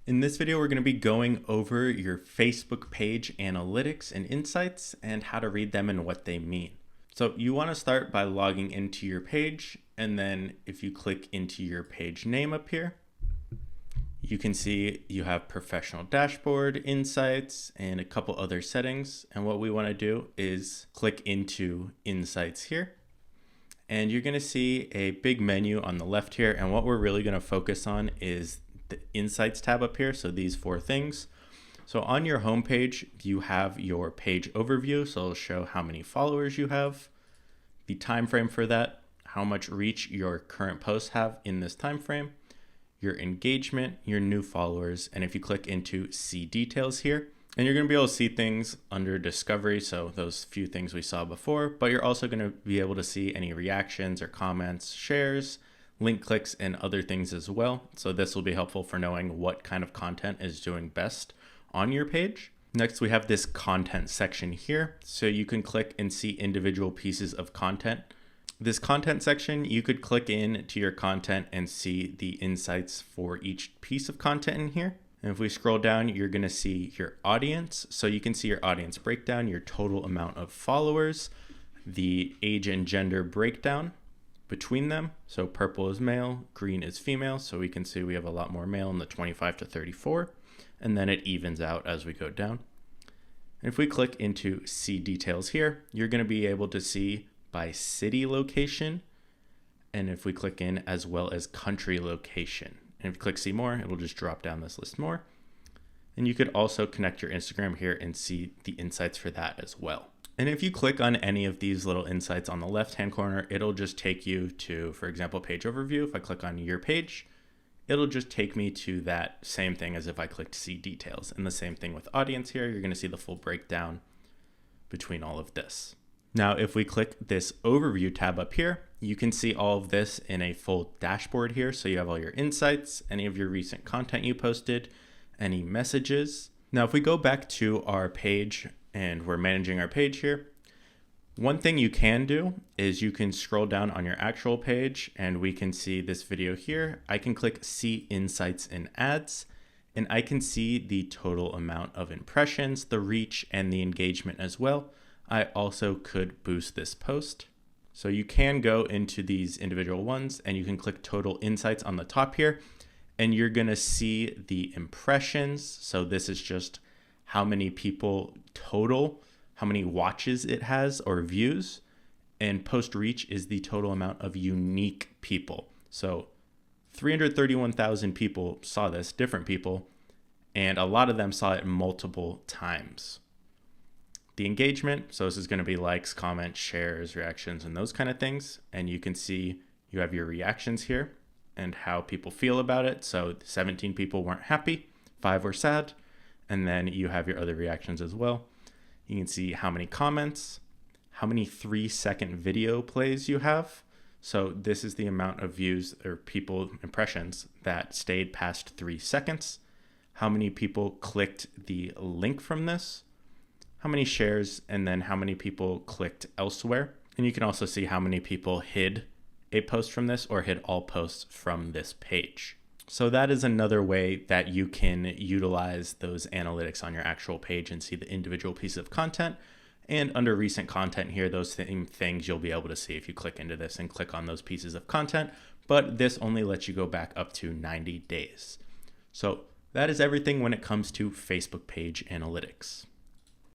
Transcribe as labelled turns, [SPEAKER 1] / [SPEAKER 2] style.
[SPEAKER 1] In this video, we're going to be going over your Facebook page analytics and insights and how to read them and what they mean. So you want to start by logging into your page, and then if you click into your page name up here, you can see you have professional dashboard, insights, and a couple other settings. And what we want to do is click into insights here. And you're going to see a big menu on the left here. And what we're really going to focus on is the insights tab up here. So these four things. So on your home page, you have your page overview. So it'll show how many followers you have, the time frame for that, how much reach your current posts have in this time frame, your engagement, your new followers. And if you click into see details here, and you're going to be able to see things under discovery. So those few things we saw before, but you're also going to be able to see any reactions or comments, shares, link clicks, and other things as well. So this will be helpful for knowing what kind of content is doing best on your page. Next, we have this content section here. So you can click and see individual pieces of content. This content section, you could click in to your content and see the insights for each piece of content in here. And if we scroll down, you're going to see your audience. So you can see your audience breakdown, your total amount of followers, the age and gender breakdown between them. So purple is male, green is female. So we can see we have a lot more male in the 25 to 34. And then it evens out as we go down. And if we click into see details here, you're going to be able to see by city location. And if we click in, as well as country location. And if you click see more, it'll just drop down this list more. And you could also connect your Instagram here and see the insights for that as well. And if you click on any of these little insights on the left-hand corner, it'll just take you to, for example, page overview. If I click on your page, it'll just take me to that same thing as if I clicked see details. And the same thing with audience here, you're going to see the full breakdown between all of this. Now, if we click this overview tab up here, you can see all of this in a full dashboard here. So you have all your insights, any of your recent content you posted, any messages. Now, if we go back to our page and we're managing our page here, one thing you can do is you can scroll down on your actual page and we can see this video here. I can click see insights and ads, and I can see the total amount of impressions, the reach, and the engagement as well. I also could boost this post. So you can go into these individual ones and you can click total insights on the top here, and you're going to see the impressions. So this is just how many people total, how many watches it has or views, and post reach is the total amount of unique people. So 331,000 people saw this, different people, and a lot of them saw it multiple times. The engagement, so this is going to be likes, comments, shares, reactions, and those kind of things. And you can see you have your reactions here and how people feel about it. So 17 people weren't happy, 5 were sad, and then you have your other reactions as well. You can see how many comments, how many 3-second video plays you have. So this is the amount of views or people impressions that stayed past 3 seconds. How many people clicked the link from this, how many shares, and then how many people clicked elsewhere. And you can also see how many people hid a post from this or hid all posts from this page. So that is another way that you can utilize those analytics on your actual page and see the individual pieces of content. And under recent content here, those same things you'll be able to see if you click into this and click on those pieces of content. But this only lets you go back up to 90 days. So that is everything when it comes to Facebook page analytics.